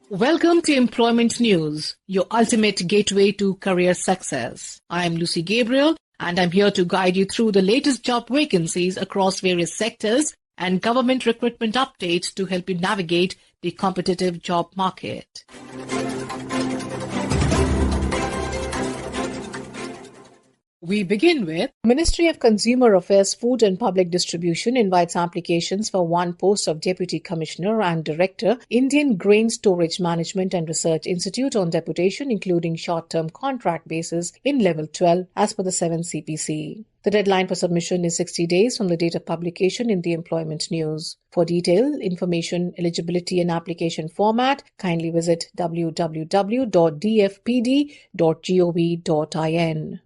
Welcome to Employment News, your ultimate gateway to career success. I am Lucy Gabriel, and I'm here to guide you through the latest job vacancies across various sectors and government recruitment updates to help you navigate the competitive job market. We begin with Ministry of Consumer Affairs, Food and Public Distribution invites applications for one post of Deputy Commissioner and Director, Indian Grain Storage Management and Research Institute on deputation, including short-term contract basis in Level 12 as per the 7 CPC. The deadline for submission is 60 days from the date of publication in the Employment News. For detailed information, eligibility and application format, kindly visit www.dfpd.gov.in.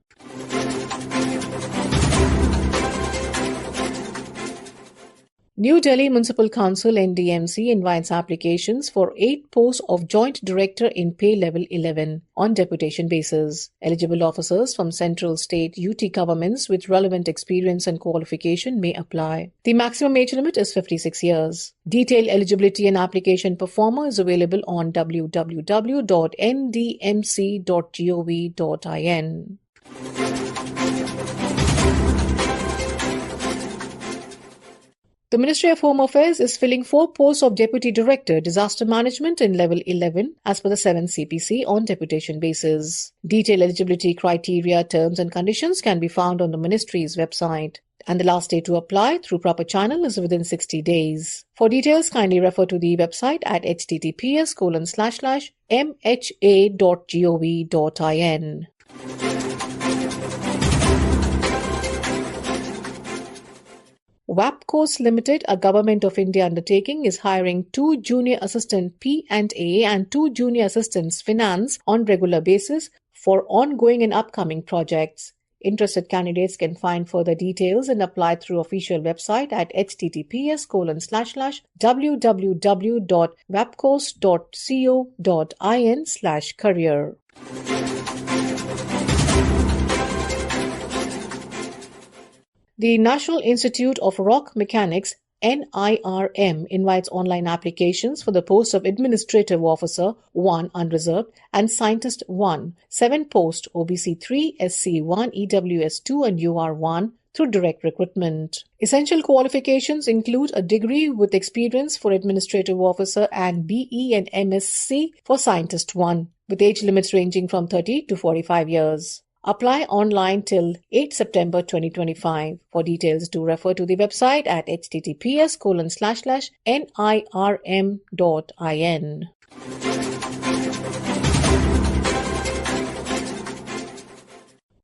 New Delhi Municipal Council NDMC invites applications for 8 posts of Joint Director in Pay Level 11 on deputation basis. Eligible officers from central, state, UT governments with relevant experience and qualification may apply. The maximum age limit is 56 years. Detailed eligibility and application performer is available on www.ndmc.gov.in. The Ministry of Home Affairs is filling 4 posts of Deputy Director, Disaster Management in Level 11 as per the 7 CPC on deputation basis. Detailed eligibility criteria, terms and conditions can be found on the Ministry's website. And the last day to apply through proper channel is within 60 days. For details, kindly refer to the website at https://mha.gov.in. WAPCOS Limited, a Government of India undertaking, is hiring 2 junior assistant P&A and 2 junior assistants finance on regular basis for ongoing and upcoming projects. Interested candidates can find further details and apply through official website at https://wapcos.co.in/career. The National Institute of Rock Mechanics NIRM invites online applications for the post of Administrative Officer 1 Unreserved and Scientist 1, 7 posts OBC 3, SC 1, EWS 2 and UR 1 through direct recruitment. Essential qualifications include a degree with experience for Administrative Officer and BE and MSc for Scientist 1, with age limits ranging from 30 to 45 years. Apply online till 8 September 2025. For details, do refer to the website at https://nirm.in.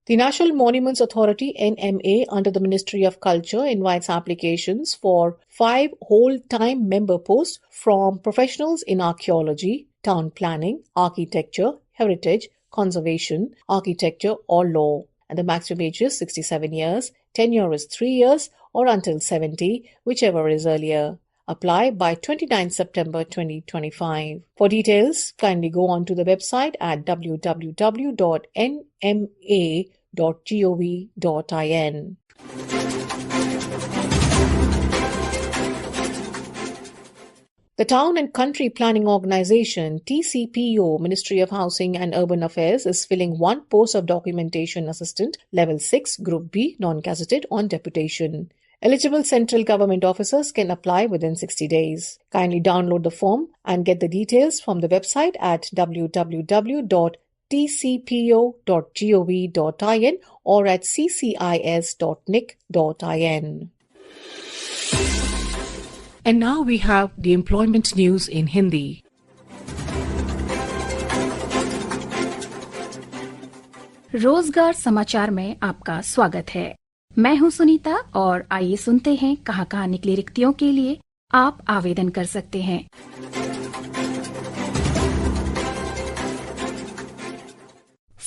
The National Monuments Authority NMA under the Ministry of Culture invites applications for 5 whole-time member posts from professionals in archaeology, town planning, architecture, heritage, conservation, architecture or law, and the maximum age is 67 years, tenure is 3 years or until 70, whichever is earlier. Apply by 29 September 2025. For details, kindly go on to the website at www.nma.gov.in. The Town and Country Planning Organization, TCPO, Ministry of Housing and Urban Affairs, is filling 1 post of Documentation Assistant, Level 6, Group B, non-gazetted, on deputation. Eligible central government officers can apply within 60 days. Kindly download the form and get the details from the website at www.tcpo.gov.in or at ccis.nic.in. And now we have the employment news in Hindi. रोजगार समाचार में आपका स्वागत है। मैं हूं सुनीता और आइए सुनते हैं कहां निकली रिक्तियों के लिए आप आवेदन कर सकते हैं।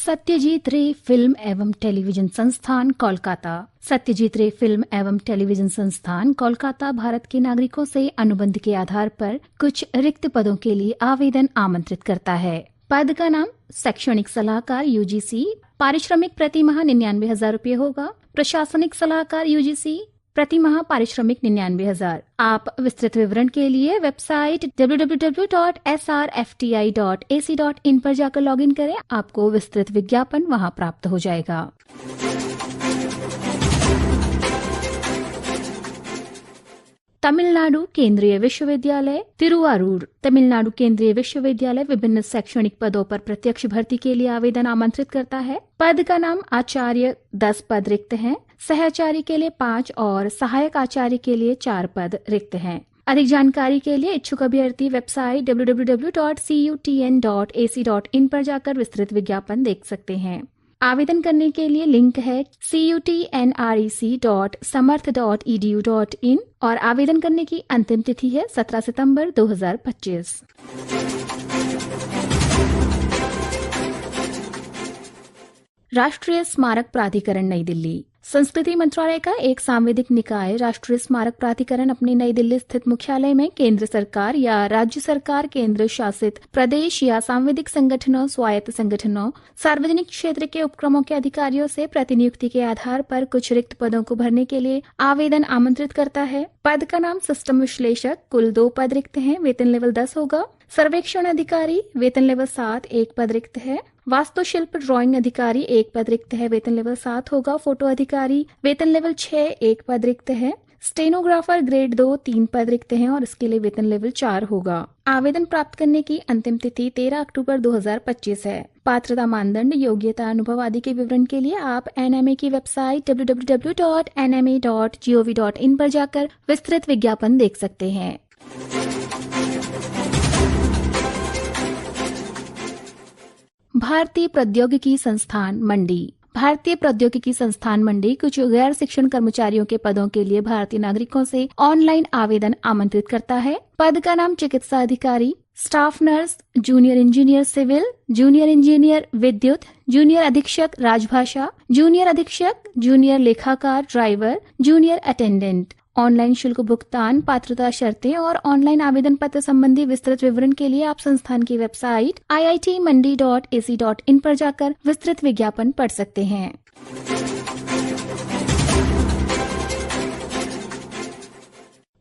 सत्यजीत रे फिल्म एवं टेलीविजन संस्थान कोलकाता। सत्यजीत रे फिल्म एवं टेलीविजन संस्थान कोलकाता भारत के नागरिकों से अनुबंध के आधार पर कुछ रिक्त पदों के लिए आवेदन आमंत्रित करता है। पद का नाम शैक्षणिक सलाहकार यूजीसी, पारिश्रमिक प्रति माह 99,000 रूपये होगा। प्रशासनिक सलाहकार यूजीसी प्रति माह पारिश्रमिक 99,000। आप विस्तृत विवरण के लिए वेबसाइट www.srfti.ac.in पर जाकर लॉगिन करें। आपको विस्तृत विज्ञापन वहां प्राप्त हो जाएगा। तमिलनाडु केंद्रीय विश्वविद्यालय तिरुवारूर। तमिलनाडु केंद्रीय विश्वविद्यालय विभिन्न शैक्षणिक पदों पर प्रत्यक्ष भर्ती के लिए आवेदन आमंत्रित करता है। पद का नाम आचार्य 10 पद रिक्त हैं, सहआचार्य के लिए 5 और सहायक आचार्य के लिए 4 पद रिक्त हैं। अधिक जानकारी के लिए इच्छुक अभ्यर्थी वेबसाइट www.cutn.ac.in पर जाकर विस्तृत विज्ञापन देख सकते हैं। आवेदन करने के लिए लिंक है cutnrec.samarth.edu.in और आवेदन करने की अंतिम तिथि है 17 सितंबर 2025। राष्ट्रीय स्मारक प्राधिकरण नई दिल्ली। संस्कृति मंत्रालय का एक सांविधिक निकाय राष्ट्रीय स्मारक प्राधिकरण अपनी नई दिल्ली स्थित मुख्यालय में केंद्र सरकार या राज्य सरकार, केंद्र शासित प्रदेश या सांविधिक संगठनों, स्वायत्त संगठनों, सार्वजनिक क्षेत्र के उपक्रमों के अधिकारियों से प्रतिनियुक्ति के आधार पर कुछ रिक्त पदों को भरने के लिए आवेदन आमंत्रित करता है। पद का नाम सिस्टम विश्लेषक, कुल 2 पद रिक्त हैं, वेतन लेवल 10 होगा। सर्वेक्षण अधिकारी, वेतन लेवल 7, 1 पद रिक्त है। वास्तुशिल्प ड्राइंग अधिकारी, 1 पद रिक्त है, वेतन लेवल 7 होगा। फोटो अधिकारी, वेतन लेवल 6, 1 पद रिक्त है। स्टेनोग्राफर ग्रेड 2, 3 पद रिक्त हैं और इसके लिए वेतन लेवल 4 होगा। आवेदन प्राप्त करने की अंतिम तिथि 13 अक्टूबर 2025 है। पात्रता मानदंड, योग्यता, अनुभव आदि के विवरण के लिए आप NMA की वेबसाइट www.nma.gov.in पर जाकर विस्तृत विज्ञापन देख सकते हैं। भारतीय प्रौद्योगिकी संस्थान मंडी। भारतीय प्रौद्योगिकी संस्थान मंडी कुछ गैर शिक्षण कर्मचारियों के पदों के लिए भारतीय नागरिकों से ऑनलाइन आवेदन आमंत्रित करता है। पद का नाम चिकित्सा अधिकारी, staff nurse, junior engineer civil, junior engineer विद्युत, जूनियर अधीक्षक राजभाषा, जूनियर अधीक्षक, जूनियर लेखाकार, ड्राइवर, जूनियर अटेंडेंट। ऑनलाइन शुल्क भुगतान, पात्रता शर्तें और ऑनलाइन आवेदन पत्र संबंधी विस्तृत विवरण के लिए आप संस्थान की वेबसाइट iitmandi.ac.in पर जाकर विस्तृत विज्ञापन पढ़ सकते हैं।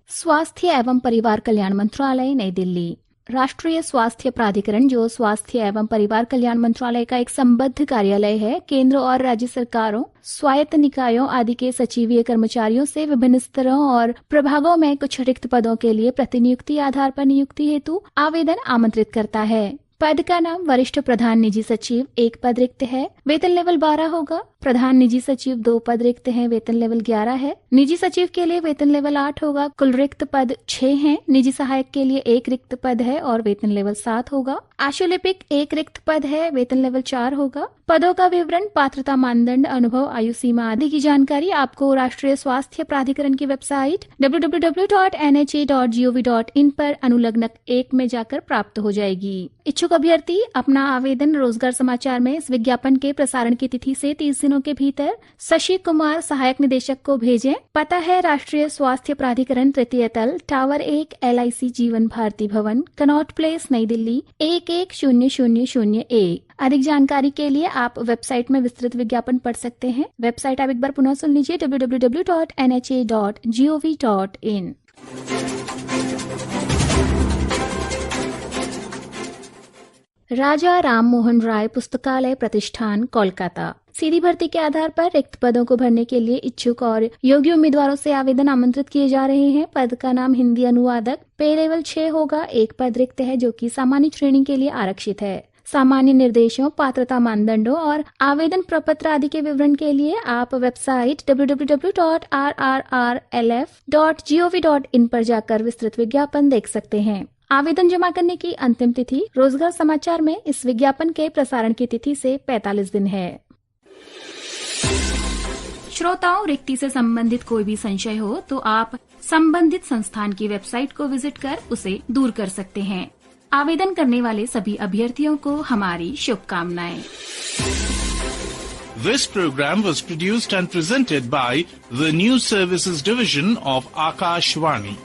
स्वास्थ्य एवं परिवार कल्याण मंत्रालय नई दिल्ली। राष्ट्रीय स्वास्थ्य प्राधिकरण, जो स्वास्थ्य एवं परिवार कल्याण मंत्रालय का एक संबद्ध कार्यालय है, केंद्र और राज्य सरकारों, स्वायत्त निकायों आदि के सचिवीय कर्मचारियों से विभिन्न स्तरों और प्रभागों में कुछ रिक्त पदों के लिए प्रतिनियुक्ति आधार पर नियुक्ति हेतु आवेदन आमंत्रित करता है। पद का नाम वरिष्ठ प्रधान निजी सचिव, 1 पद रिक्त है, वेतन लेवल 12 होगा। प्रधान निजी सचिव 2 पद रिक्त हैं, वेतन लेवल 11 है। निजी सचिव के लिए वेतन लेवल 8 होगा। कुल रिक्त पद 6 हैं। निजी सहायक के लिए 1 रिक्त पद है और वेतन लेवल 7 होगा। आशुलिपिक 1 रिक्त पद है, वेतन लेवल 4 होगा। पदों का विवरण, पात्रता मानदंड, अनुभव, आयु सीमा आदि की जानकारी आपको राष्ट्रीय स्वास्थ्य प्राधिकरण की वेबसाइट www.nha.gov.in पर अनुलग्नक 1 में जाकर प्राप्त हो जाएगी। इच्छुक अभ्यर्थी अपना आवेदन रोजगार समाचार में इस विज्ञापन के प्रसारण की तिथि से 30 दिनों के भीतर शशि कुमार, सहायक निदेशक को भेजें। पता है राष्ट्रीय स्वास्थ्य प्राधिकरण, तृतीय तल, टावर 1, LIC जीवन भारती भवन, कनॉट प्लेस, नई दिल्ली 110001। अधिक जानकारी के लिए आप वेबसाइट में विस्तृत विज्ञापन पढ़ सकते हैं। वेबसाइट आप एक बार पुनः सुन लीजिए, www.nha.gov.in। राजा राम मोहन राय पुस्तकालय प्रतिष्ठान, कोलकाता। सीधी भर्ती के आधार पर रिक्त पदों को भरने के लिए इच्छुक और योग्य उम्मीदवारों से आवेदन आमंत्रित किए जा रहे हैं। पद का नाम हिंदी अनुवादक, पे लेवल 6 होगा। 1 पद रिक्त है जो कि सामान्य श्रेणी के लिए आरक्षित है। सामान्य निर्देशों, पात्रता मानदंडों और आवेदन प्रपत्र आदि के विवरण के लिए आप वेबसाइट www.rrrlf.gov.in पर जाकर विस्तृत विज्ञापन देख सकते हैं। आवेदन जमा करने की अंतिम तिथि रोजगार समाचार में इस विज्ञापन के प्रसारण की तिथि से 45 दिन है। श्रोताओं, रिक्ति से संबंधित कोई भी संशय हो तो आप संबंधित संस्थान की वेबसाइट को विजिट कर उसे दूर कर सकते हैं। आवेदन करने वाले सभी अभ्यर्थियों को हमारी शुभकामनाएं। This program was produced and presented by the News Services Division of Akashvani.